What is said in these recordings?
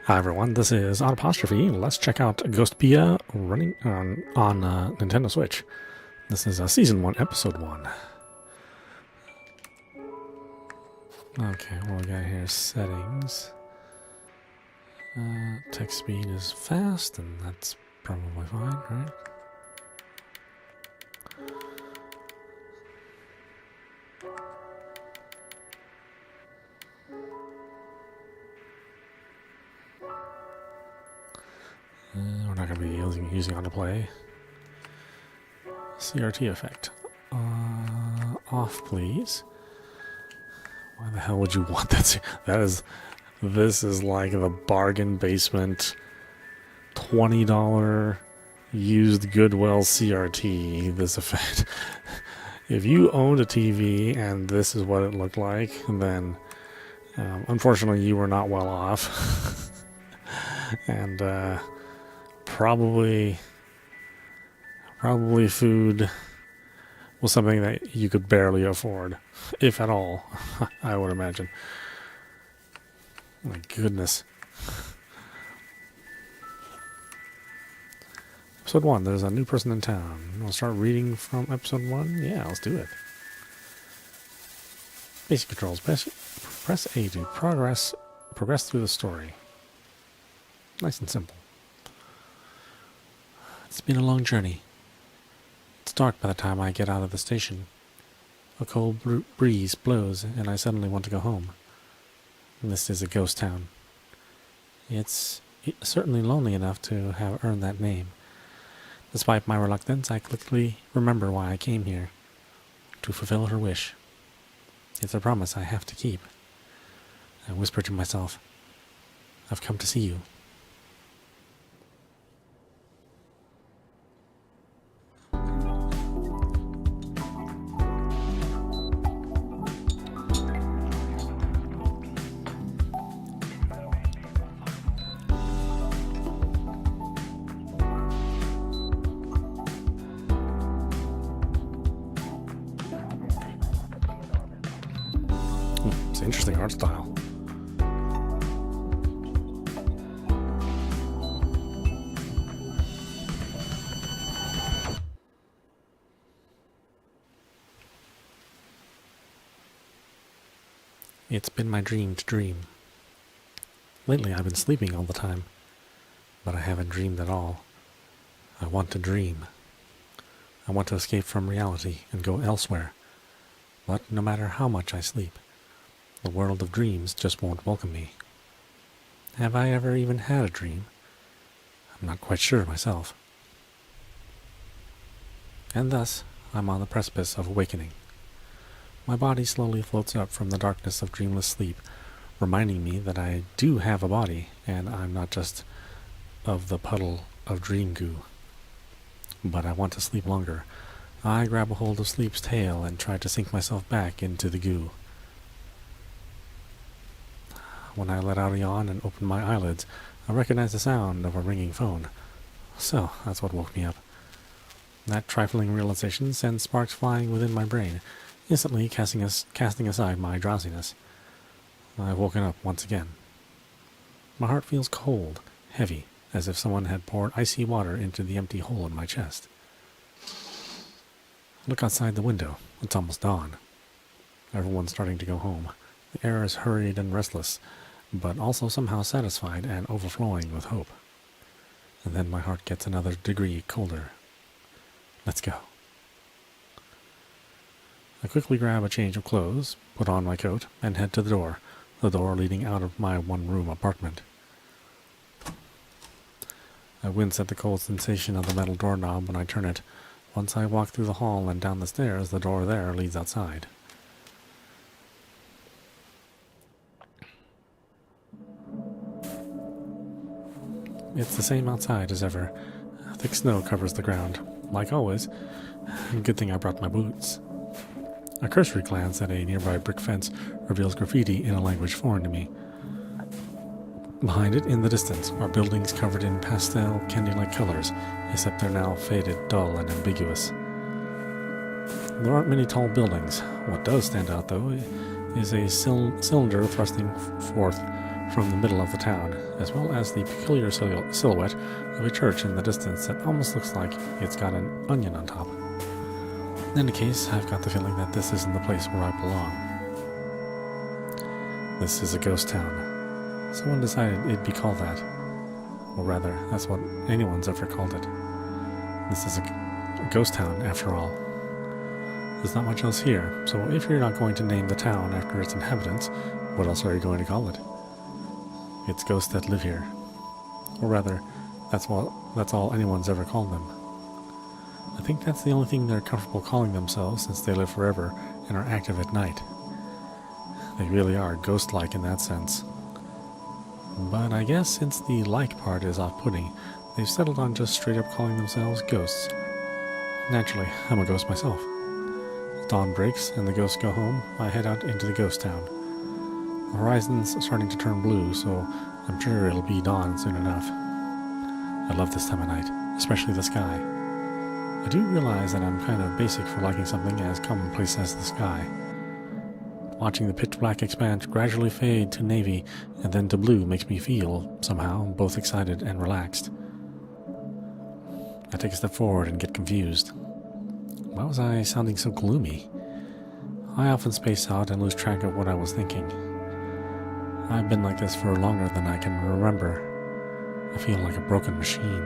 Hi everyone, this is audap. Let's check out Ghostpia running on Nintendo Switch. This is Season 1, Episode 1. Okay, what we got here? Settings. Text speed is fast, and that's probably fine, right? We're not going to be using autoplay. CRT effect. Off, please. Why the hell would you want that? This is like the bargain basement $20 used Goodwill CRT. This effect. If you owned a TV and this is what it looked like, then unfortunately you were not well off. And probably food was something that you could barely afford, if at all, I would imagine. My goodness. Episode 1, there's a new person in town. We'll start reading from Episode 1? Yeah, let's do it. Basic controls. Press A to progress through the story. Nice and simple. It's been a long journey. It's dark by the time I get out of the station. A cold breeze blows, and I suddenly want to go home. This is a ghost town. It's certainly lonely enough to have earned that name. Despite my reluctance, I quickly remember why I came here. To fulfill her wish. It's a promise I have to keep. I whisper to myself, I've come to see you. It's an interesting art style. It's been my dream to dream. Lately I've been sleeping all the time, but I haven't dreamed at all. I want to dream. I want to escape from reality and go elsewhere. But no matter how much I sleep, the world of dreams just won't welcome me. Have I ever even had a dream? I'm not quite sure myself. And thus, I'm on the precipice of awakening. My body slowly floats up from the darkness of dreamless sleep, reminding me that I do have a body, and I'm not just of the puddle of dream goo. But I want to sleep longer. I grab a hold of sleep's tail and try to sink myself back into the goo. When I let out a yawn and open my eyelids, I recognize the sound of a ringing phone. So, that's what woke me up. That trifling realization sends sparks flying within my brain, instantly casting aside my drowsiness. I've woken up once again. My heart feels cold, heavy, as if someone had poured icy water into the empty hole in my chest. I look outside the window. It's almost dawn. Everyone's starting to go home. The air is hurried and restless, but also somehow satisfied and overflowing with hope. And then my heart gets another degree colder. Let's go. I quickly grab a change of clothes, put on my coat, and head to the door leading out of my one-room apartment. I wince at the cold sensation of the metal doorknob when I turn it. Once I walk through the hall and down the stairs, the door there leads outside. It's the same outside as ever. Thick snow covers the ground. Like always, good thing I brought my boots. A cursory glance at a nearby brick fence reveals graffiti in a language foreign to me. Behind it, in the distance, are buildings covered in pastel, candy-like colors, except they're now faded, dull, and ambiguous. There aren't many tall buildings. What does stand out, though, is a cylinder thrusting forth from the middle of the town, as well as the peculiar silhouette of a church in the distance that almost looks like it's got an onion on top. In any case, I've got the feeling that this isn't the place where I belong. This is a ghost town. Someone decided it'd be called that. Or rather, that's what anyone's ever called it. This is a ghost town, after all. There's not much else here, so if you're not going to name the town after its inhabitants, what else are you going to call it? It's ghosts that live here. Or rather, that's all anyone's ever called them. I think that's the only thing they're comfortable calling themselves, since they live forever and are active at night. They really are ghost-like in that sense. But I guess since the like part is off-putting, they've settled on just straight up calling themselves ghosts. Naturally, I'm a ghost myself. As dawn breaks and the ghosts go home, I head out into the ghost town. The horizon's starting to turn blue, so I'm sure it'll be dawn soon enough. I love this time of night, especially the sky. I do realize that I'm kind of basic for liking something as commonplace as the sky. Watching the pitch-black expanse gradually fade to navy and then to blue makes me feel, somehow, both excited and relaxed. I take a step forward and get confused. Why was I sounding so gloomy? I often space out and lose track of what I was thinking. I've been like this for longer than I can remember. I feel like a broken machine.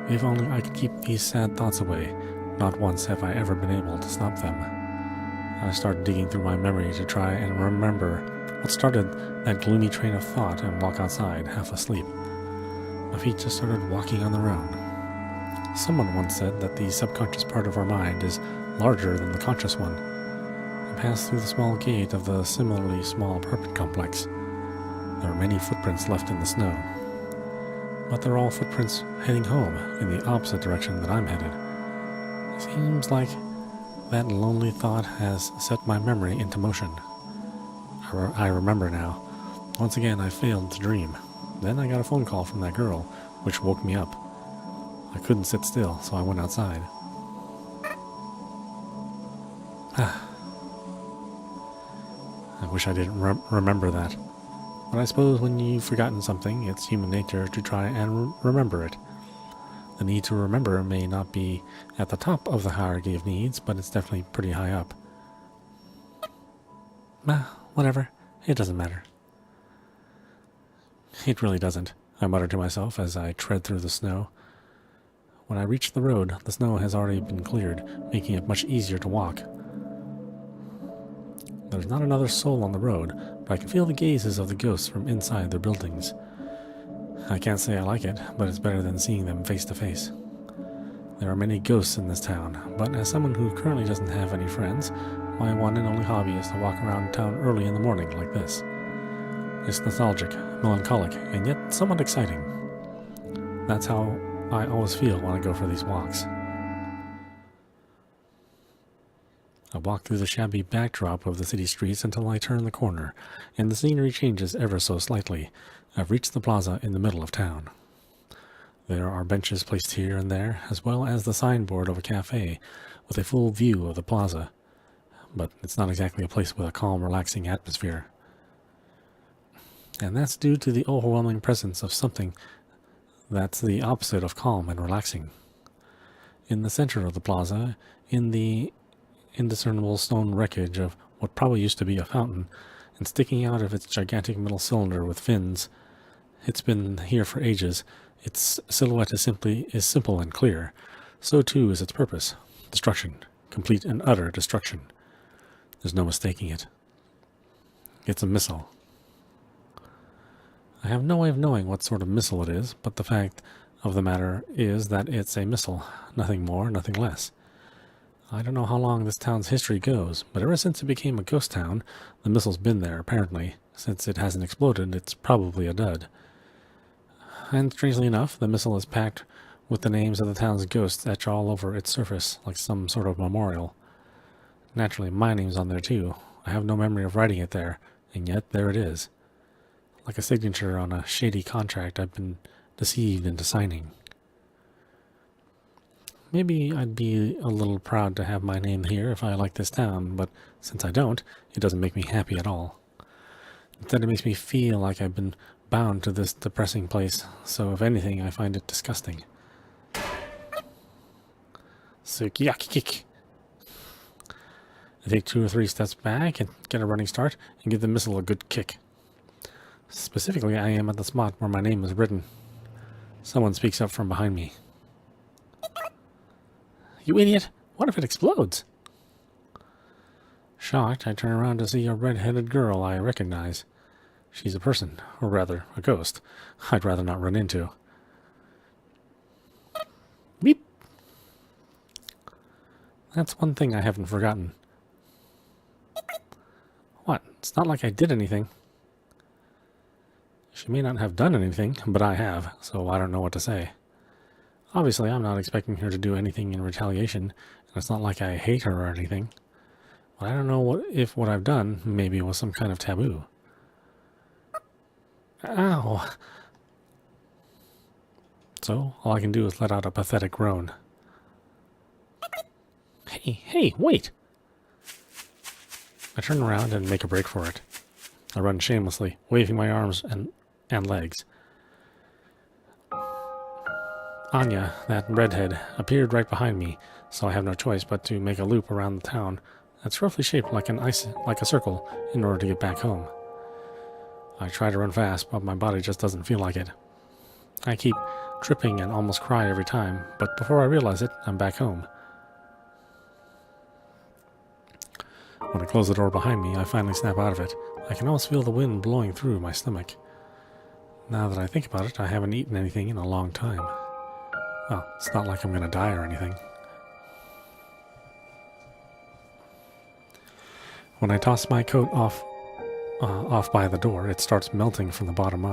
If only I could keep these sad thoughts away. Not once have I ever been able to stop them. I started digging through my memory to try and remember what started that gloomy train of thought and walk outside, half asleep. My feet just started walking on their own. Someone once said that the subconscious part of our mind is larger than the conscious one. I passed through the small gate of the similarly small apartment complex. There are many footprints left in the snow. But they're all footprints heading home in the opposite direction that I'm headed. It seems like that lonely thought has set my memory into motion. I remember now. Once again, I failed to dream. Then I got a phone call from that girl, which woke me up. I couldn't sit still, so I went outside. I wish I didn't remember that. But I suppose when you've forgotten something, it's human nature to try and remember it. The need to remember may not be at the top of the hierarchy of needs, but it's definitely pretty high up. Whatever. It doesn't matter. It really doesn't, I mutter to myself as I tread through the snow. When I reach the road, the snow has already been cleared, making it much easier to walk. There's not another soul on the road, but I can feel the gazes of the ghosts from inside their buildings. I can't say I like it, but it's better than seeing them face to face. There are many ghosts in this town, but as someone who currently doesn't have any friends, my one and only hobby is to walk around town early in the morning like this. It's nostalgic, melancholic, and yet somewhat exciting. That's how I always feel when I go for these walks. I walk through the shabby backdrop of the city streets until I turn the corner, and the scenery changes ever so slightly. I've reached the plaza in the middle of town. There are benches placed here and there, as well as the signboard of a cafe, with a full view of the plaza. But it's not exactly a place with a calm, relaxing atmosphere. And that's due to the overwhelming presence of something that's the opposite of calm and relaxing. In the center of the plaza, in the indiscernible stone wreckage of what probably used to be a fountain, and sticking out of its gigantic metal cylinder with fins, it's been here for ages. Its silhouette is simple and clear. So too is its purpose. Destruction. Complete and utter destruction. There's no mistaking it. It's a missile. I have no way of knowing what sort of missile it is, but the fact of the matter is that it's a missile. Nothing more, nothing less. I don't know how long this town's history goes, but ever since it became a ghost town, the missile's been there, apparently. Since it hasn't exploded, it's probably a dud. And strangely enough, the missile is packed with the names of the town's ghosts etched all over its surface, like some sort of memorial. Naturally, my name's on there too. I have no memory of writing it there, and yet there it is. Like a signature on a shady contract I've been deceived into signing. Maybe I'd be a little proud to have my name here if I like this town, but since I don't, it doesn't make me happy at all. Instead, it makes me feel like I've been bound to this depressing place, so if anything, I find it disgusting. Sukiyaki. I take 2 or 3 steps back and get a running start and give the missile a good kick. Specifically, I am at the spot where my name is written. Someone speaks up from behind me. You idiot! What if it explodes? Shocked, I turn around to see a red-headed girl I recognize. She's a person, or rather, a ghost, I'd rather not run into. Beep! That's one thing I haven't forgotten. What? It's not like I did anything. She may not have done anything, but I have, so I don't know what to say. Obviously, I'm not expecting her to do anything in retaliation, and it's not like I hate her or anything. But I don't know if what I've done maybe was some kind of taboo. Ow! So, all I can do is let out a pathetic groan. Hey, wait! I turn around and make a break for it. I run shamelessly, waving my arms and legs. Anya, that redhead, appeared right behind me, so I have no choice but to make a loop around the town that's roughly shaped like a circle in order to get back home. I try to run fast, but my body just doesn't feel like it. I keep tripping and almost cry every time, but before I realize it, I'm back home. When I close the door behind me, I finally snap out of it. I can almost feel the wind blowing through my stomach. Now that I think about it, I haven't eaten anything in a long time. Well, it's not like I'm going to die or anything. When I toss my coat off by the door, it starts melting from the bottom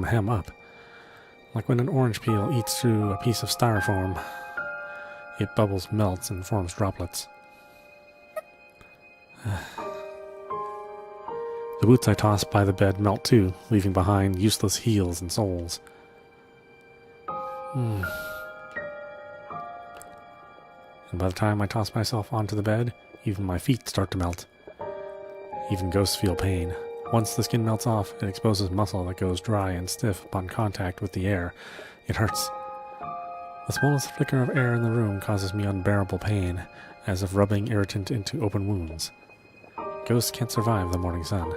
hem up. Like when an orange peel eats through a piece of styrofoam, it bubbles, melts, and forms droplets. The boots I toss by the bed melt too, leaving behind useless heels and soles. And by the time I toss myself onto the bed, even my feet start to melt. Even ghosts feel pain. Once the skin melts off, it exposes muscle that goes dry and stiff upon contact with the air. It hurts. The smallest flicker of air in the room causes me unbearable pain, as if rubbing irritant into open wounds. Ghosts can't survive the morning sun.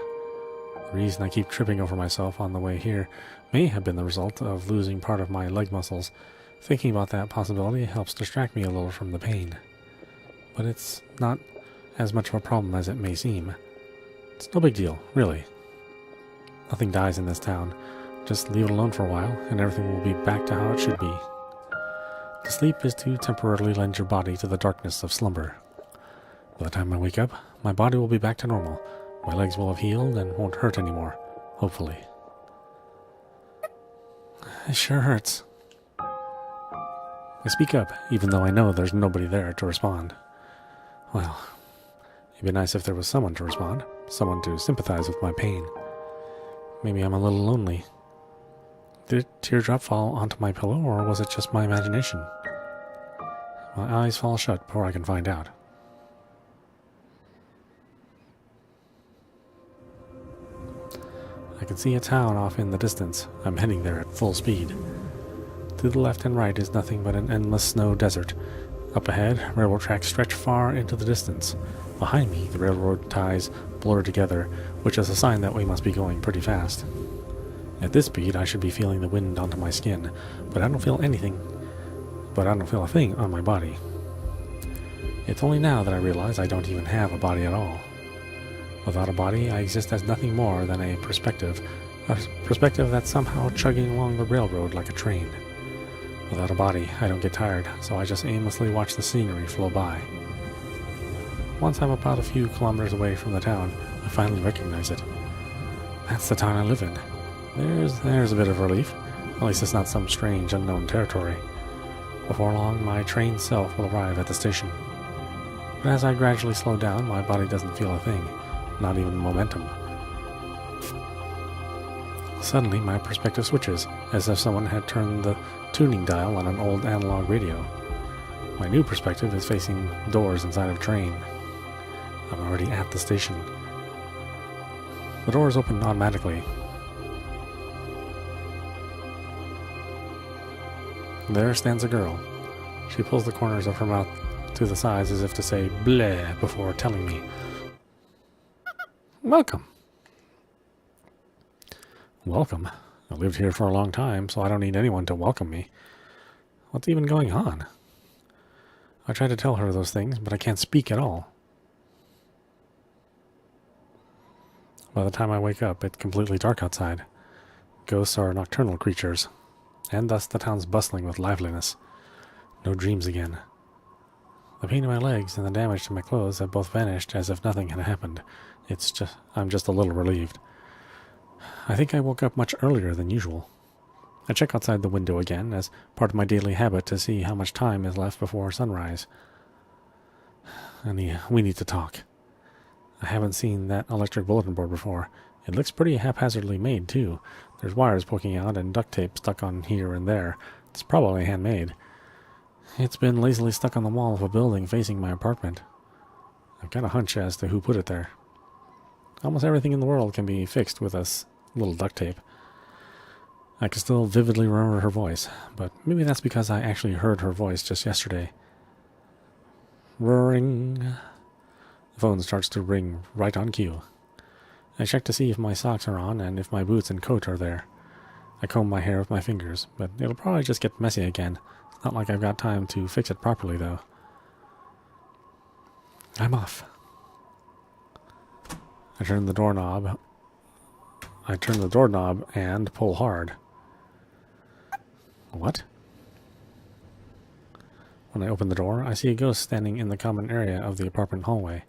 The reason I keep tripping over myself on the way here may have been the result of losing part of my leg muscles. Thinking about that possibility helps distract me a little from the pain. But it's not as much of a problem as it may seem. It's no big deal, really. Nothing dies in this town. Just leave it alone for a while, and everything will be back to how it should be. To sleep is to temporarily lend your body to the darkness of slumber. By the time I wake up, my body will be back to normal. My legs will have healed and won't hurt anymore, hopefully. It sure hurts. I speak up, even though I know there's nobody there to respond. Well, it'd be nice if there was someone to respond, someone to sympathize with my pain. Maybe I'm a little lonely. Did a teardrop fall onto my pillow, or was it just my imagination? My eyes fall shut before I can find out. I can see a town off in the distance. I'm heading there at full speed. To the left and right is nothing but an endless snow desert. Up ahead, railroad tracks stretch far into the distance. Behind me, the railroad ties blur together, which is a sign that we must be going pretty fast. At this speed, I should be feeling the wind onto my skin, but I don't feel a thing on my body. It's only now that I realize I don't even have a body at all. Without a body, I exist as nothing more than a perspective that's somehow chugging along the railroad like a train. Without a body, I don't get tired, so I just aimlessly watch the scenery flow by. Once I'm about a few kilometers away from the town, I finally recognize it. That's the town I live in. There's a bit of relief. At least it's not some strange, unknown territory. Before long, my trained self will arrive at the station. But as I gradually slow down, my body doesn't feel a thing, not even momentum. Suddenly, my perspective switches, as if someone had turned the tuning dial on an old analog radio. My new perspective is facing doors inside of a train. I'm already at the station. The doors open automatically. There stands a girl. She pulls the corners of her mouth to the sides as if to say bleh before telling me, "Welcome." Welcome? I lived here for a long time, so I don't need anyone to welcome me. What's even going on? I try to tell her those things, but I can't speak at all. By the time I wake up, it's completely dark outside. Ghosts are nocturnal creatures, and thus the town's bustling with liveliness. No dreams again. The pain in my legs and the damage to my clothes have both vanished as if nothing had happened. I'm just a little relieved. I think I woke up much earlier than usual. I check outside the window again as part of my daily habit to see how much time is left before sunrise. We need to talk. I haven't seen that electric bulletin board before. It looks pretty haphazardly made, too. There's wires poking out and duct tape stuck on here and there. It's probably handmade. It's been lazily stuck on the wall of a building facing my apartment. I've got a hunch as to who put it there. Almost everything in the world can be fixed with a little duct tape. I can still vividly remember her voice, but maybe that's because I actually heard her voice just yesterday. Ring. The phone starts to ring right on cue. I check to see if my socks are on and if my boots and coat are there. I comb my hair with my fingers, but it'll probably just get messy again. It's not like I've got time to fix it properly, though. I'm off. I turn the doorknob and pull hard. What? When I open the door, I see a ghost standing in the common area of the apartment hallway.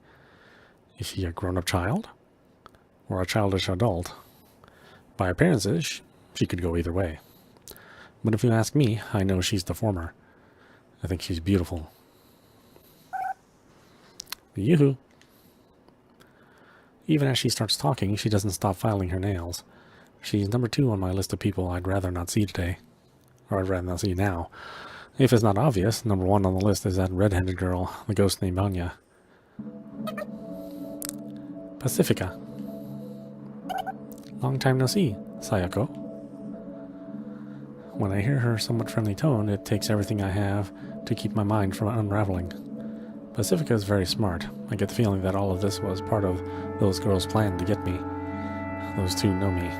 Is she a grown-up child? Or a childish adult? By appearances, she could go either way. But if you ask me, I know she's the former. I think she's beautiful. Yoo-hoo! Even as she starts talking, she doesn't stop filing her nails. She's number 2 on my list of people I'd rather not see today. Or I'd rather not see now. If it's not obvious, number 1 on the list is that red-headed girl, the ghost named Anya. Pacifica. Long time no see, Sayoko. When I hear her somewhat friendly tone, it takes everything I have to keep my mind from unraveling. Pacifica is very smart. I get the feeling that all of this was part of those girls' plan to get me. Those two know me.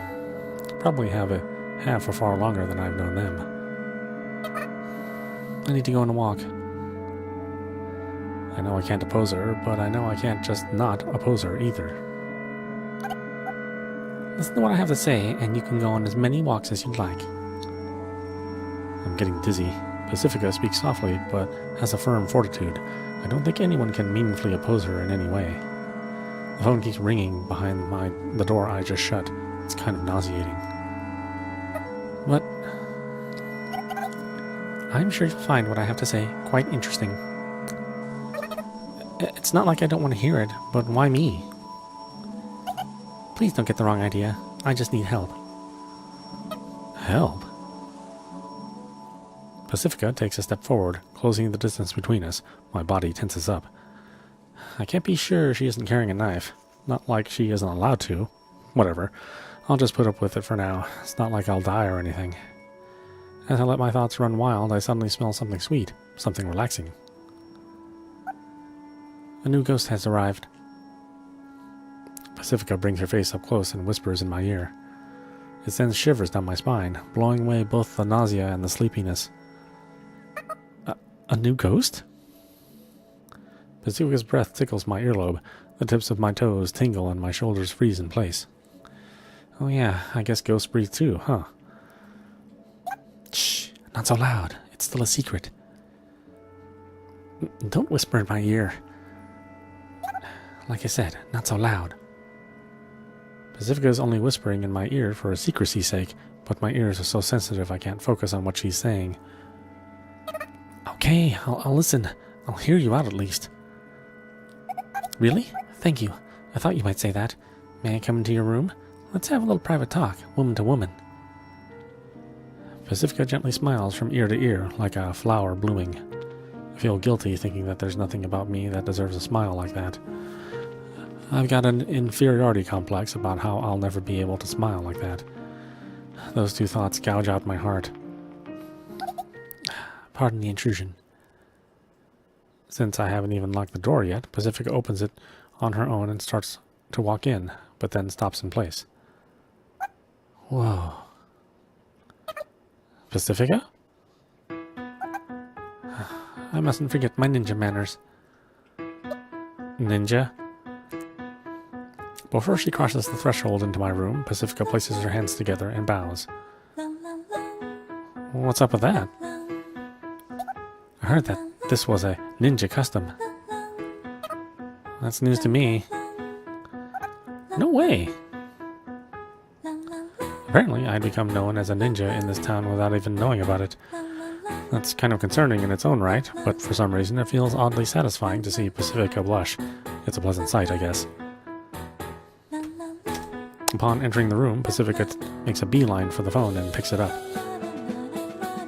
Probably have for far longer than I've known them. I need to go on a walk. I know I can't oppose her, but I know I can't just not oppose her either. Listen to what I have to say, and you can go on as many walks as you'd like. I'm getting dizzy. Pacifica speaks softly, but has a firm fortitude. I don't think anyone can meaningfully oppose her in any way. The phone keeps ringing behind the door I just shut. It's kind of nauseating. What? I'm sure you'll find what I have to say quite interesting. It's not like I don't want to hear it, but why me? Please don't get the wrong idea. I just need help. Help? Pacifica takes a step forward, closing the distance between us. My body tenses up. I can't be sure she isn't carrying a knife. Not like she isn't allowed to. Whatever. I'll just put up with it for now. It's not like I'll die or anything. As I let my thoughts run wild, I suddenly smell something sweet, something relaxing. A new ghost has arrived. Pacifica brings her face up close and whispers in my ear. It sends shivers down my spine, blowing away both the nausea and the sleepiness. A new ghost? Pacifica's breath tickles my earlobe. The tips of my toes tingle and my shoulders freeze in place. Oh yeah, I guess ghosts breathe too, huh? Shh, not so loud. It's still a secret. Don't whisper in my ear. Like I said, not so loud. Pacifica is only whispering in my ear for secrecy's sake, but my ears are so sensitive I can't focus on what she's saying. Okay, I'll listen. I'll hear you out at least. Really? Thank you. I thought you might say that. May I come into your room? Let's have a little private talk, woman to woman. Pacifica gently smiles from ear to ear like a flower blooming. A feel guilty thinking that there's nothing about me that deserves a smile like that. I've got an inferiority complex about how I'll never be able to smile like that. Those two thoughts gouge out my heart. Pardon the intrusion. Since I haven't even locked the door yet, Pacifica opens it on her own and starts to walk in, but then stops in place. Whoa. Pacifica? I mustn't forget my ninja manners. Ninja? Before she crosses the threshold into my room, Pacifica places her hands together and bows. What's up with that? I heard that this was a ninja custom. That's news to me. No way! Apparently, I'd become known as a ninja in this town without even knowing about it. That's kind of concerning in its own right, but for some reason it feels oddly satisfying to see Pacifica blush. It's a pleasant sight, I guess. Upon entering the room, Pacifica makes a beeline for the phone and picks it up.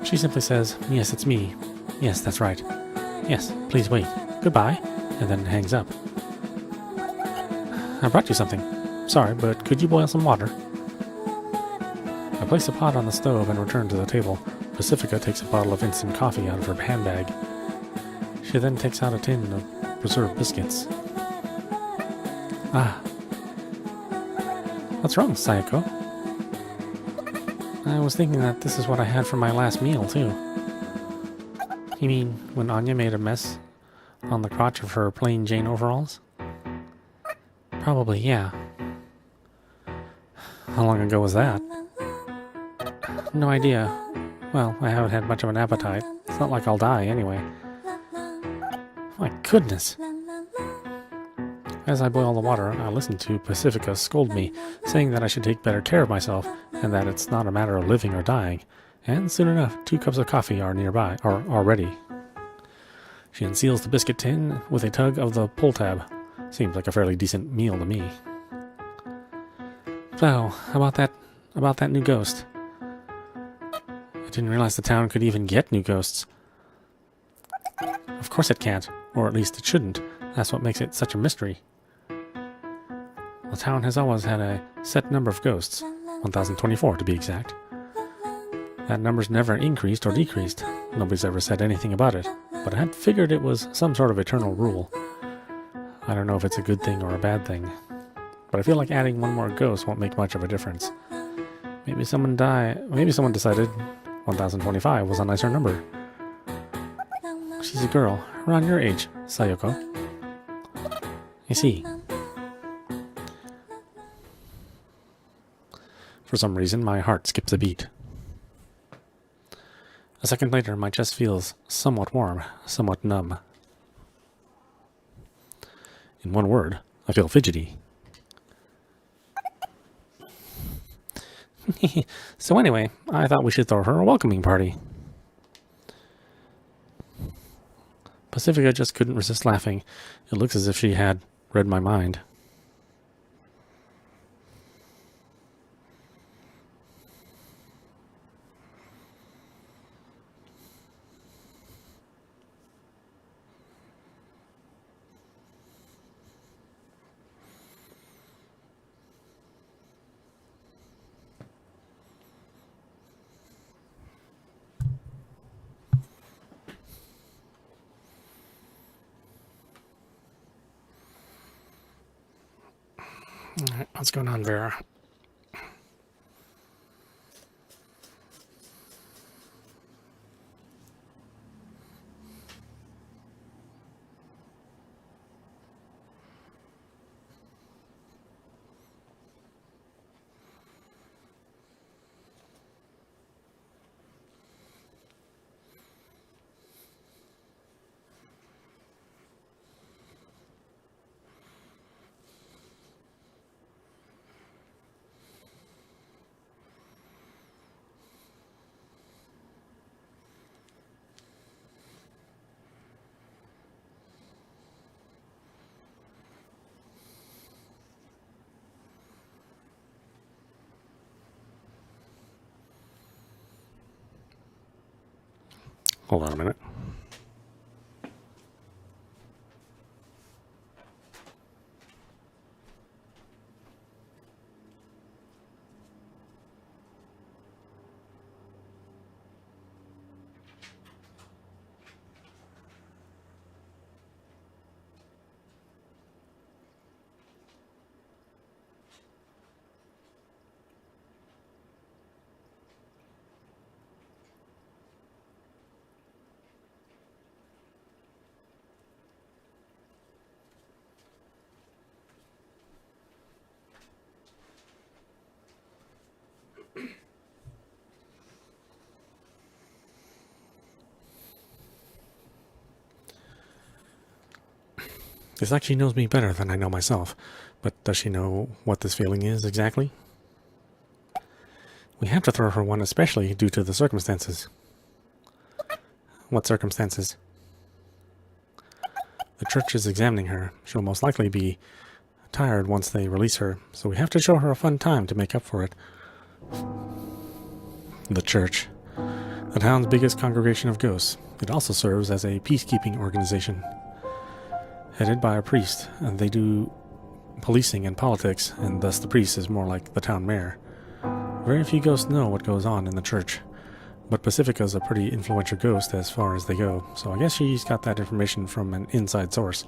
She simply says, "Yes, it's me. Yes, that's right. Yes, please wait. Goodbye," and then hangs up. I brought you something. Sorry, but could you boil some water? I place the pot on the stove and return to the table. Pacifica takes a bottle of instant coffee out of her handbag. She then takes out a tin of preserved biscuits. Ah. What's wrong, Sayoko? I was thinking that this is what I had for my last meal, too. You mean when Anya made a mess on the crotch of her plain Jane overalls? Probably, yeah. How long ago was that? No idea. Well, I haven't had much of an appetite. It's not like I'll die anyway. My goodness! As I boil the water, I listen to Pacifica scold me, saying that I should take better care of myself, and that it's not a matter of living or dying. And soon enough, 2 cups of coffee are nearby, or are ready. She unseals the biscuit tin with a tug of the pull tab. Seems like a fairly decent meal to me. So, about that new ghost. I didn't realize the town could even get new ghosts. Of course it can't, or at least it shouldn't. That's what makes it such a mystery. The town has always had a set number of ghosts, 1024 to be exact. That number's never increased or decreased. Nobody's ever said anything about it, but I had figured it was some sort of eternal rule. I don't know if it's a good thing or a bad thing, but I feel like adding one more ghost won't make much of a difference. Maybe someone decided 1025 was a nicer number. She's a girl, around your age, Sayoko. I see. For some reason, my heart skips a beat. A second later, my chest feels somewhat warm, somewhat numb. In one word, I feel fidgety. So anyway, I thought we should throw her a welcoming party. Pacifica just couldn't resist laughing. It looks as if she had read my mind. Alright, what's going on, Vera? Hold on a minute. It's like she knows me better than I know myself, but does she know what this feeling is exactly? We have to throw her one, especially due to the circumstances. What circumstances? The church is examining her. She'll most likely be tired once they release her, so we have to show her a fun time to make up for it. The church. The town's biggest congregation of ghosts. It also serves as a peacekeeping organization. Headed by a priest, and they do policing and politics, and thus the priest is more like the town mayor. Very few ghosts know what goes on in the church, but Pacifica's a pretty influential ghost as far as they go, so I guess she's got that information from an inside source.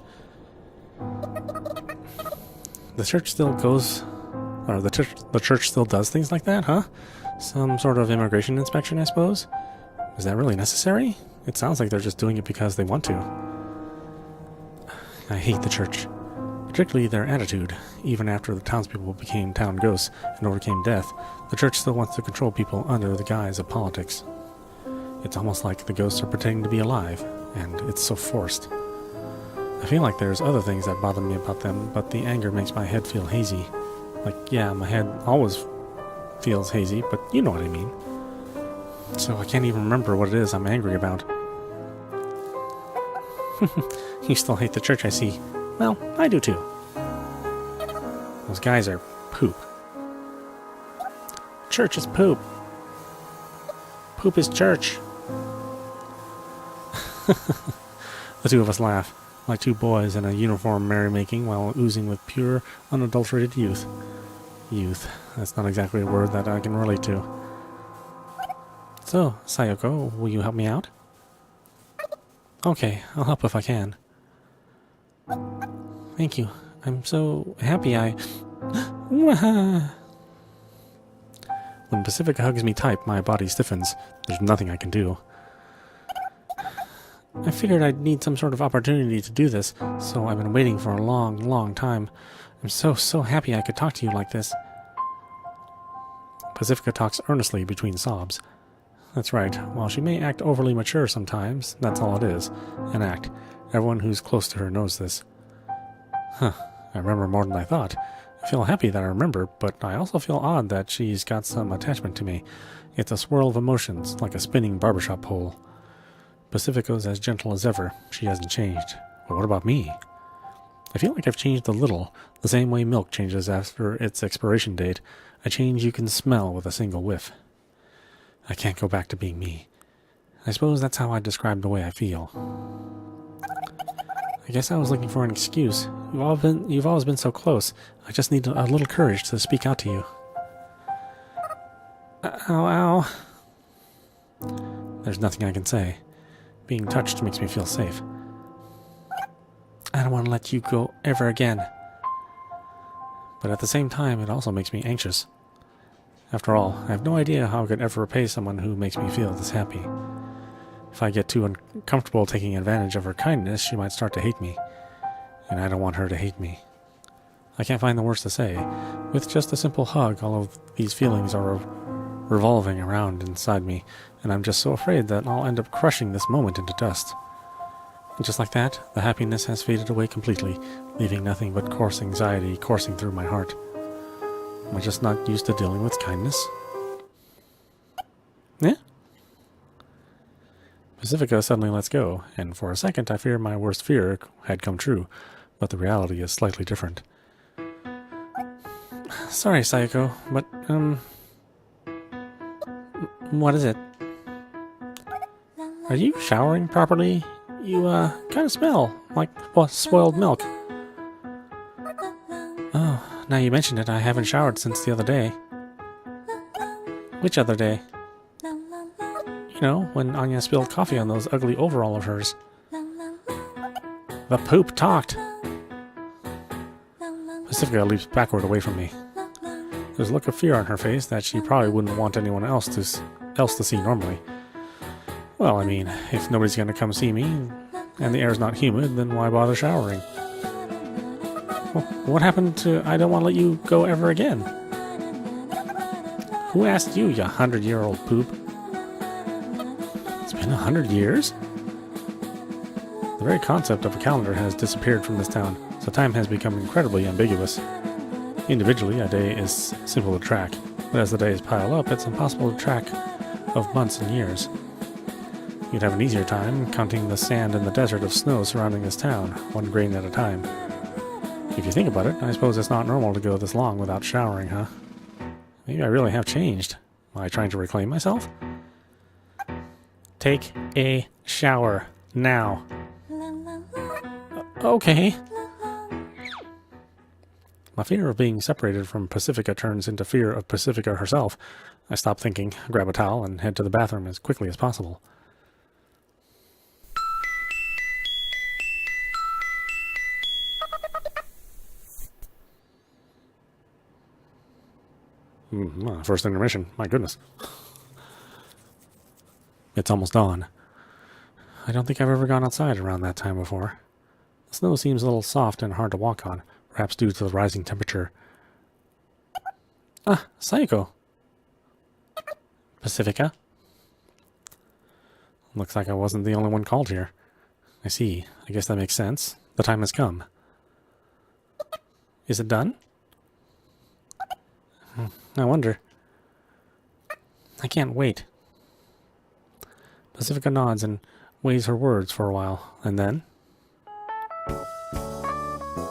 The church still goes, or the church still does things like that, huh? Some sort of immigration inspection, I suppose? Is that really necessary? It sounds like they're just doing it because they want to. I hate the church, particularly their attitude. Even after the townspeople became town ghosts and overcame death, the church still wants to control people under the guise of politics. It's almost like the ghosts are pretending to be alive, and it's so forced. I feel like there's other things that bother me about them, but the anger makes my head feel hazy. Like, yeah, my head always feels hazy, but you know what I mean. So I can't even remember what it is I'm angry about. You still hate the church, I see. Well, I do too. Those guys are poop. Church is poop. Poop is church. The two of us laugh, like two boys in a uniform merrymaking while oozing with pure, unadulterated youth. Youth. That's not exactly a word that I can relate to. So, Sayoko, will you help me out? Okay, I'll help if I can. Thank you. I'm so happy When Pacifica hugs me tight, my body stiffens. There's nothing I can do. I figured I'd need some sort of opportunity to do this, so I've been waiting for a long, long time. I'm so happy I could talk to you like this. Pacifica talks earnestly between sobs. That's right. While she may act overly mature sometimes, that's all it is. An act. Everyone who's close to her knows this. Huh. I remember more than I thought. I feel happy that I remember, but I also feel odd that she's got some attachment to me. It's a swirl of emotions, like a spinning barbershop pole. Pacifica's as gentle as ever. She hasn't changed. But what about me? I feel like I've changed a little, the same way milk changes after its expiration date. A change you can smell with a single whiff. I can't go back to being me. I suppose that's how I describe the way I feel. I guess I was looking for an excuse. You've always been so close. I just need a little courage to speak out to you. Ow, ow. There's nothing I can say. Being touched makes me feel safe. I don't want to let you go ever again. But at the same time, it also makes me anxious. After all, I have no idea how I could ever repay someone who makes me feel this happy. If I get too uncomfortable taking advantage of her kindness, she might start to hate me. And I don't want her to hate me. I can't find the words to say. With just a simple hug, all of these feelings are revolving around inside me, and I'm just so afraid that I'll end up crushing this moment into dust. And just like that, the happiness has faded away completely, leaving nothing but coarse anxiety coursing through my heart. Am I just not used to dealing with kindness? Yeah? Pacifica suddenly lets go, and for a second I fear my worst fear had come true, but the reality is slightly different. Sorry, Sayoko, but, what is it? Are you showering properly? You, kind of smell like spoiled milk. Oh, now you mention it, I haven't showered since the other day. Which other day? You know, when Anya spilled coffee on those ugly overalls of hers. The poop talked! Pacifica leaps backward away from me. There's a look of fear on her face that she probably wouldn't want anyone else to see normally. Well, I mean, if nobody's going to come see me, and the air's not humid, then why bother showering? Well, what happened to I don't want to let you go ever again? Who asked you, you 100-year-old poop? It's been 100 years? The very concept of a calendar has disappeared from this town, so time has become incredibly ambiguous. Individually, a day is simple to track, but as the days pile up, it's impossible to track of months and years. You'd have an easier time counting the sand in the desert of snow surrounding this town, one grain at a time. If you think about it, I suppose it's not normal to go this long without showering, huh? Maybe I really have changed. Am I trying to reclaim myself? Take a shower. Now. Okay. My fear of being separated from Pacifica turns into fear of Pacifica herself. I stop thinking, grab a towel, and head to the bathroom as quickly as possible. First intermission. My goodness. It's almost dawn. I don't think I've ever gone outside around that time before. The snow seems a little soft and hard to walk on, perhaps due to the rising temperature. Ah, Sayoko. Pacifica. Looks like I wasn't the only one called here. I see. I guess that makes sense. The time has come. Is it done? I wonder. I can't wait. Pacifica nods and weighs her words for a while, and then...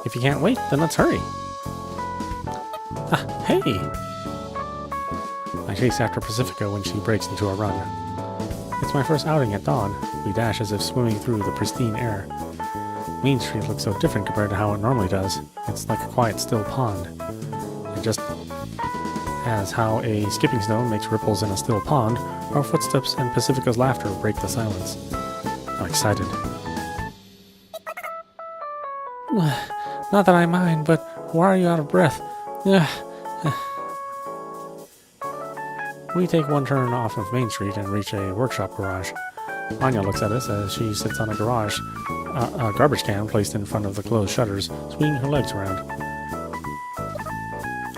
If you can't wait, then let's hurry. Ah, hey! I chase after Pacifica when she breaks into a run. It's my first outing at dawn. We dash as if swimming through the pristine air. Main Street looks so different compared to how it normally does. It's like a quiet, still pond. It just as how a skipping stone makes ripples in a still pond, our footsteps and Pacifica's laughter break the silence. I'm excited. Not that I mind, but why are you out of breath? We take one turn off of Main Street and reach a workshop garage. Anya looks at us as she sits on a garbage can placed in front of the closed shutters, swinging her legs around.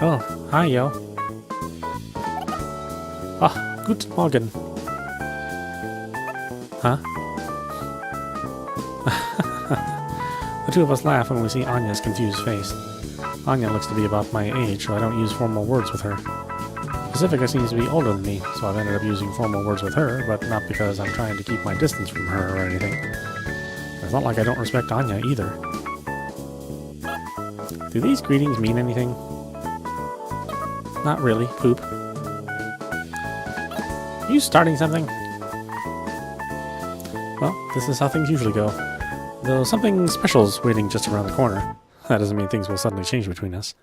Oh, hi, yo. Ah, guten Morgen. Huh? The two of us laugh when we see Anya's confused face. Anya looks to be about my age, so I don't use formal words with her. Pacifica seems to be older than me, so I've ended up using formal words with her, but not because I'm trying to keep my distance from her or anything. It's not like I don't respect Anya either. Do these greetings mean anything? Not really, poop. Are you starting something? Well, this is how things usually go. Though something special's waiting just around the corner. That doesn't mean things will suddenly change between us.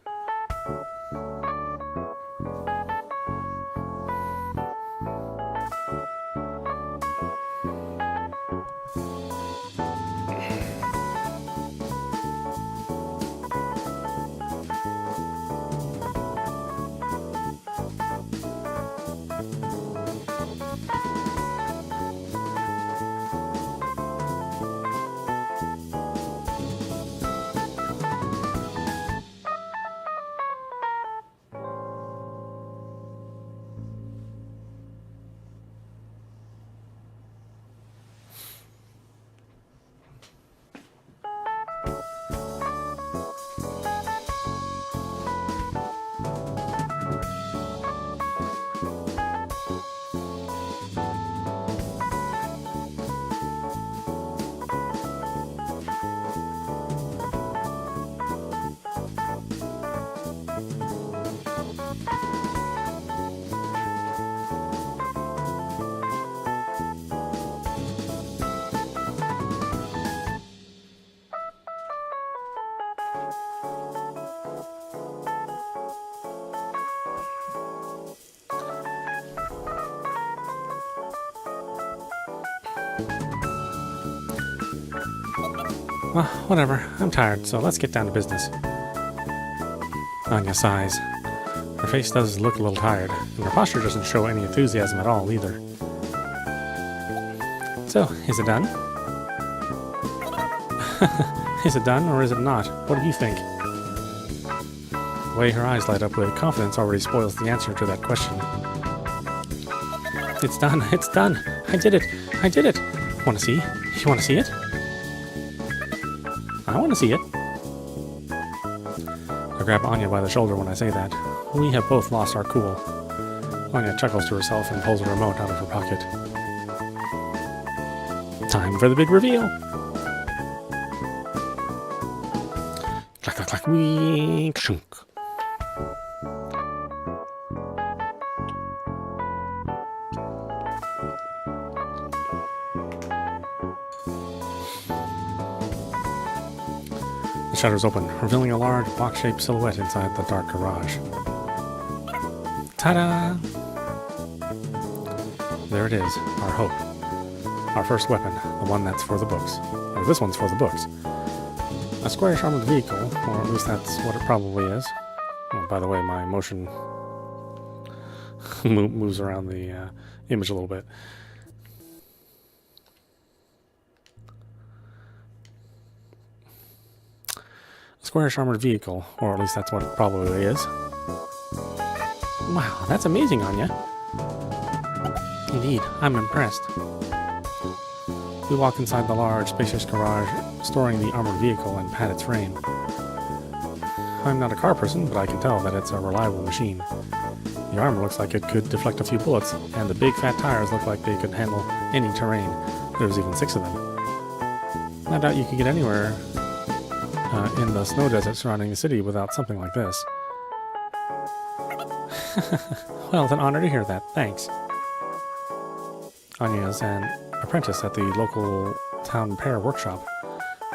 Well, whatever. I'm tired, so let's get down to business. Anya sighs. Her face does look a little tired, and her posture doesn't show any enthusiasm at all, either. So, is it done? Is it done, or is it not? What do you think? The way her eyes light up with confidence already spoils the answer to that question. It's done. It's done. I did it. I did it. Want to see? You want to see it? I want to see it. I grab Anya by the shoulder when I say that. We have both lost our cool. Anya chuckles to herself and pulls a remote out of her pocket. Time for the big reveal! Clack, clack, clack, wee, chunk. The shutters open, revealing a large box-shaped silhouette inside the dark garage. Ta-da! There it is, our hope. Our first weapon, the one that's for the books. Or this one's for the books. A squarish armored vehicle, or at least that's what it probably is. Oh, by the way, my motion moves around the image a little bit. A squarish armored vehicle, or at least that's what it probably is. Wow, that's amazing, Anya. Indeed, I'm impressed. We walk inside the large, spacious garage, storing the armored vehicle and pat its frame. I'm not a car person, but I can tell that it's a reliable machine. The armor looks like it could deflect a few bullets, and the big fat tires look like they could handle any terrain. There's even 6 of them. I doubt you could get anywhere in the snow desert surrounding the city without something like this. Well, it's an honor to hear that. Thanks. Anya is an apprentice at the local town repair workshop,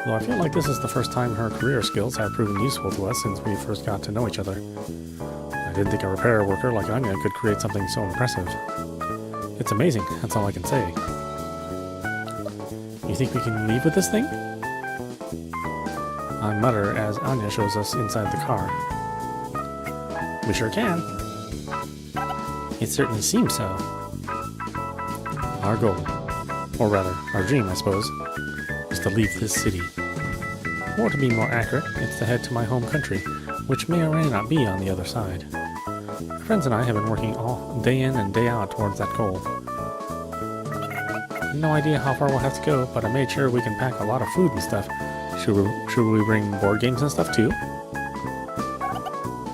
though I feel like this is the first time her career skills have proven useful to us since we first got to know each other. I didn't think a repair worker like Anya could create something so impressive. It's amazing, that's all I can say. You think we can leave with this thing? I mutter as Anya shows us inside the car. We sure can. It certainly seems so. Our goal, or rather, our dream, I suppose, is to leave this city. Or to be more accurate, it's to head to my home country, which may or may not be on the other side. My friends and I have been working all day in and day out towards that goal. No idea how far we'll have to go, but I made sure we can pack a lot of food and stuff. Should we bring board games and stuff too?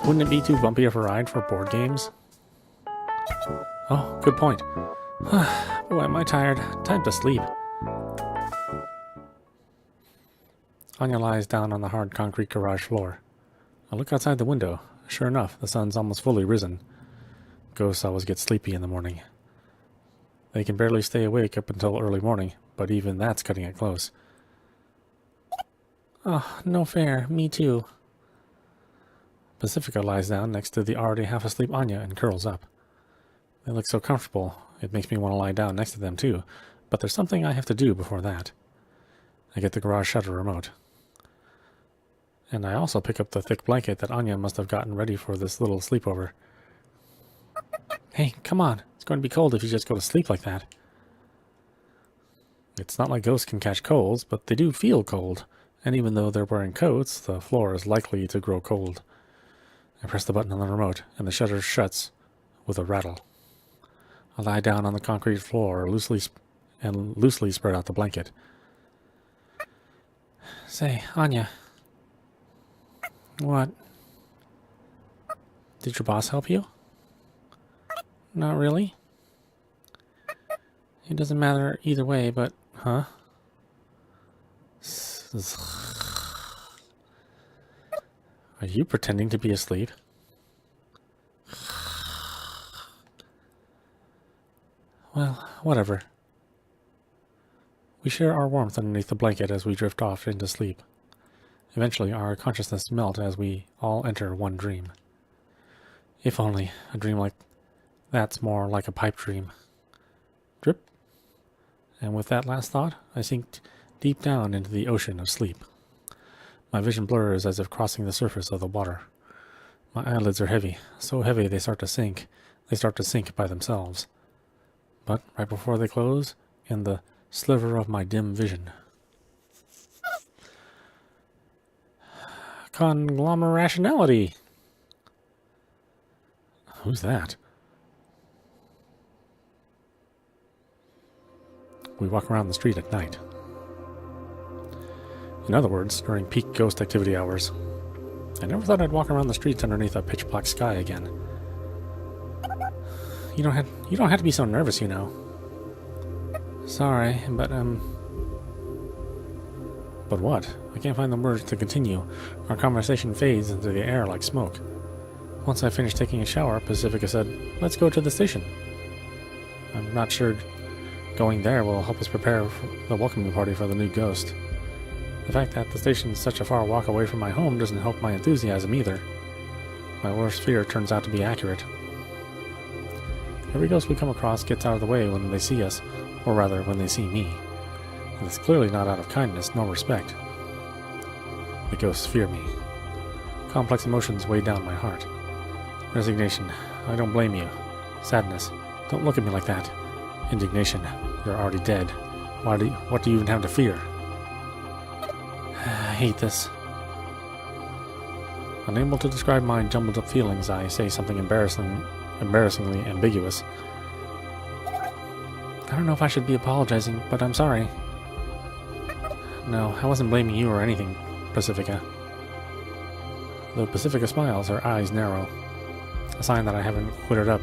Wouldn't it be too bumpy of a ride for board games? Oh, good point. Boy, am I tired. Time to sleep. Anya lies down on the hard concrete garage floor. I look outside the window. Sure enough, the sun's almost fully risen. Ghosts always get sleepy in the morning. They can barely stay awake up until early morning, but even that's cutting it close. Oh, no fair. Me too. Pacifica lies down next to the already half-asleep Anya and curls up. They look so comfortable, it makes me want to lie down next to them too, but there's something I have to do before that. I get the garage shutter remote. And I also pick up the thick blanket that Anya must have gotten ready for this little sleepover. Hey, come on. It's going to be cold if you just go to sleep like that. It's not like ghosts can catch colds, but they do feel cold. And even though they're wearing coats, the floor is likely to grow cold. I press the button on the remote, and the shutter shuts with a rattle. I lie down on the concrete floor loosely spread out the blanket. Say, Anya. What? Did your boss help you? Not really. It doesn't matter either way, but, huh? Are you pretending to be asleep? Well, whatever. We share our warmth underneath the blanket as we drift off into sleep. Eventually, our consciousness melt as we all enter one dream. If only a dream like that's more like a pipe dream. Drip. And with that last thought, I sink deep down into the ocean of sleep. My vision blurs as if crossing the surface of the water. My eyelids are heavy, so heavy they start to sink. They start to sink by themselves. But right before they close, in the sliver of my dim vision, conglomerationality. Who's that? We walk around the street at night. In other words, during peak ghost activity hours. I never thought I'd walk around the streets underneath a pitch-black sky again. You don't have to be so nervous, you know. Sorry, but But what? I can't find the words to continue. Our conversation fades into the air like smoke. Once I finished taking a shower, Pacifica said, "Let's go to the station." I'm not sure going there will help us prepare the welcoming party for the new ghost. The fact that the station is such a far walk away from my home doesn't help my enthusiasm either. My worst fear turns out to be accurate. Every ghost we come across gets out of the way when they see us, or rather, when they see me. And it's clearly not out of kindness nor respect. The ghosts fear me. Complex emotions weigh down my heart. Resignation. I don't blame you. Sadness. Don't look at me like that. Indignation. You're already dead. What do you even have to fear? I hate this. Unable to describe my jumbled up feelings, I say something embarrassingly ambiguous. I don't know if I should be apologizing, but I'm sorry. No, I wasn't blaming you or anything, Pacifica. Though Pacifica smiles, her eyes narrow. A sign that I haven't cleared up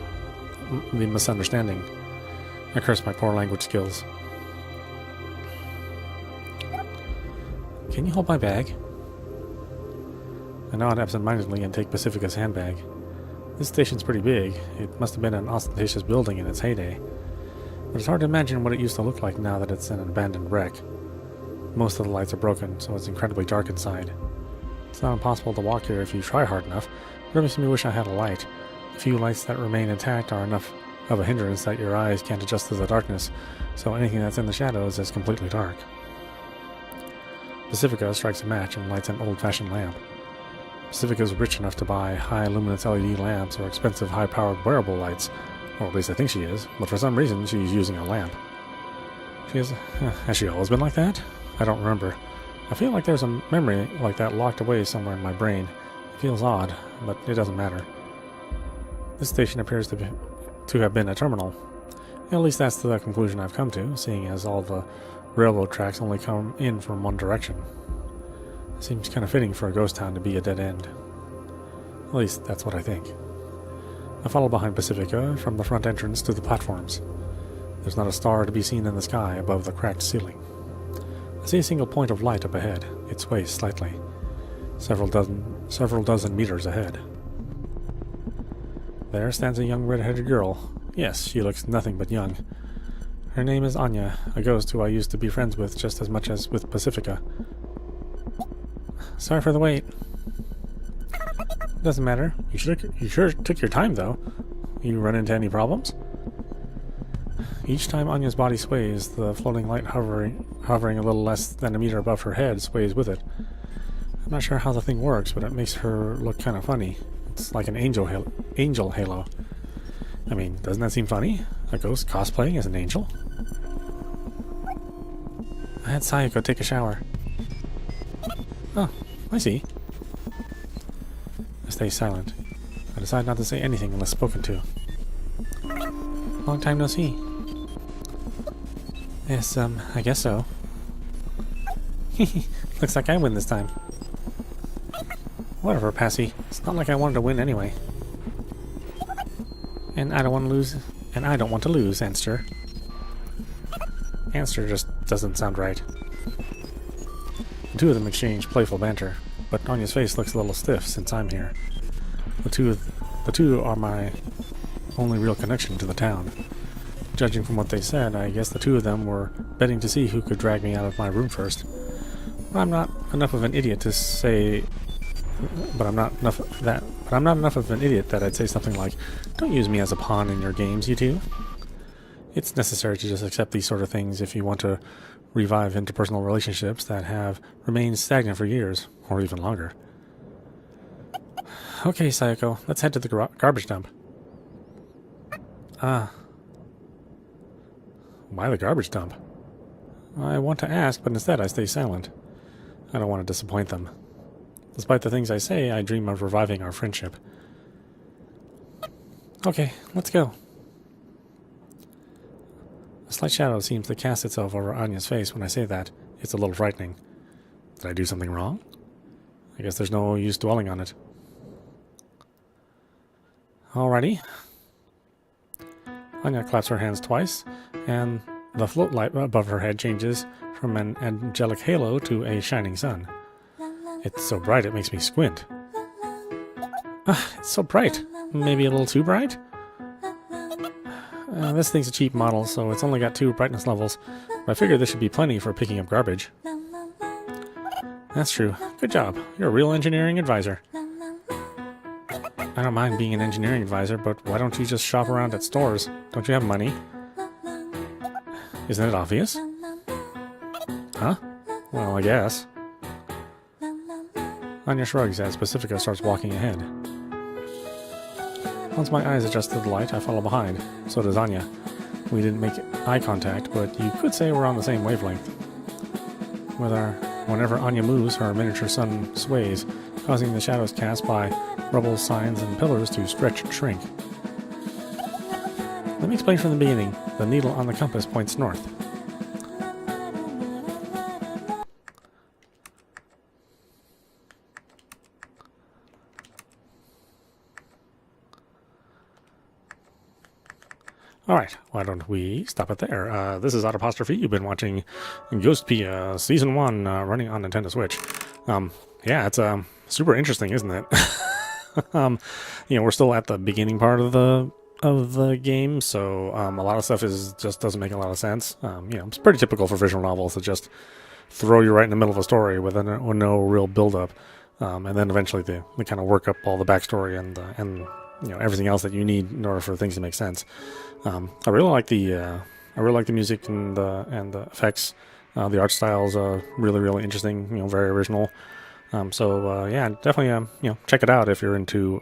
the misunderstanding. I curse my poor language skills. Can you hold my bag? I nod absent-mindedly and take Pacifica's handbag. This station's pretty big. It must have been an ostentatious building in its heyday. But it's hard to imagine what it used to look like now that it's an abandoned wreck. Most of the lights are broken, so it's incredibly dark inside. It's not impossible to walk here if you try hard enough, but it makes me wish I had a light. The few lights that remain intact are enough of a hindrance that your eyes can't adjust to the darkness, so anything that's in the shadows is completely dark. Pacifica strikes a match and lights an old-fashioned lamp. Pacifica is rich enough to buy high-luminance LED lamps or expensive high-powered wearable lights, or at least I think she is, but for some reason she's using a lamp. Has she always been like that? I don't remember. I feel like there's a memory like that locked away somewhere in my brain. It feels odd, but it doesn't matter. This station appears to have been a terminal. At least that's the conclusion I've come to, seeing as all the railroad tracks only come in from one direction. It seems kind of fitting for a ghost town to be a dead end. At least that's what I think. I follow behind Pacifica from the front entrance to the platforms. There's not a star to be seen in the sky above the cracked ceiling. I see a single point of light up ahead. It sways slightly. Several dozen meters ahead. There stands a young red-headed girl. Yes, she looks nothing but young. Her name is Anya, a ghost who I used to be friends with just as much as with Pacifica. Sorry for the wait. Doesn't matter. You sure took your time, though. You run into any problems? Each time Anya's body sways, the floating light hovering a little less than a meter above her head sways with it. I'm not sure how the thing works, but it makes her look kind of funny. It's like an angel halo. I mean, doesn't that seem funny? A ghost cosplaying as an angel? I had Sayoko take a shower. Oh, I see. I stay silent. I decide not to say anything unless spoken to. Long time no see. Yes, I guess so. Looks like I win this time. Whatever, Passy. It's not like I wanted to win anyway. And I don't want to lose. And I don't want to lose, Anster. Anster just doesn't sound right. The two of them exchange playful banter, but Anya's face looks a little stiff since I'm here. The two are my only real connection to the town. Judging from what they said, I guess the two of them were betting to see who could drag me out of my room first. I'm not enough of an idiot to say... But I'm not enough of an idiot that I'd say something like, "Don't use me as a pawn in your games, you two." It's necessary to just accept these sort of things if you want to revive interpersonal relationships that have remained stagnant for years, or even longer. Okay, Sayoko, let's head to the garbage dump. Ah. Why the garbage dump? I want to ask, but instead I stay silent. I don't want to disappoint them. Despite the things I say, I dream of reviving our friendship. Okay, let's go. A slight shadow seems to cast itself over Anya's face when I say that. It's a little frightening. Did I do something wrong? I guess there's no use dwelling on it. Alrighty. Anya claps her hands twice, and the float light above her head changes from an angelic halo to a shining sun. It's so bright it makes me squint. It's so bright. Maybe a little too bright? This thing's a cheap model, so it's only got 2 brightness levels. But I figured this should be plenty for picking up garbage. That's true. Good job. You're a real engineering advisor. I don't mind being an engineering advisor, but why don't you just shop around at stores? Don't you have money? Isn't it obvious? Huh? Well, I guess. Anya shrugs as Pacifica starts walking ahead. Once my eyes adjust to the light, I follow behind. So does Anya. We didn't make eye contact, but you could say we're on the same wavelength. Whenever Anya moves, her miniature sun sways, causing the shadows cast by rubble, signs, and pillars to stretch and shrink. Let me explain from the beginning. The needle on the compass points north. Alright, why don't we stop it there? This is audap. You've been watching Ghostpia Season 1 running on Nintendo Switch. Yeah, it's super interesting, isn't it? We're still at the beginning part of the game, so a lot of stuff just doesn't make a lot of sense. It's pretty typical for visual novels to just throw you right in the middle of a story with no real build-up, and then eventually they kind of work up all the backstory and everything else that you need in order for things to make sense. I really like the music and the effects. The art style is really interesting. Very original. Yeah, definitely check it out if you're into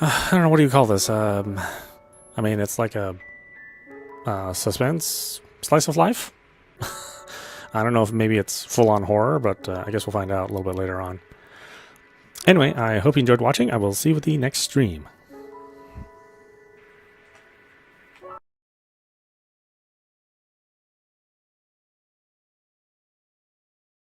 I don't know, what do you call this? It's like a suspense slice of life. I don't know if maybe it's full-on horror, but I guess we'll find out a little bit later on. Anyway, I hope you enjoyed watching. I will see you with the next stream.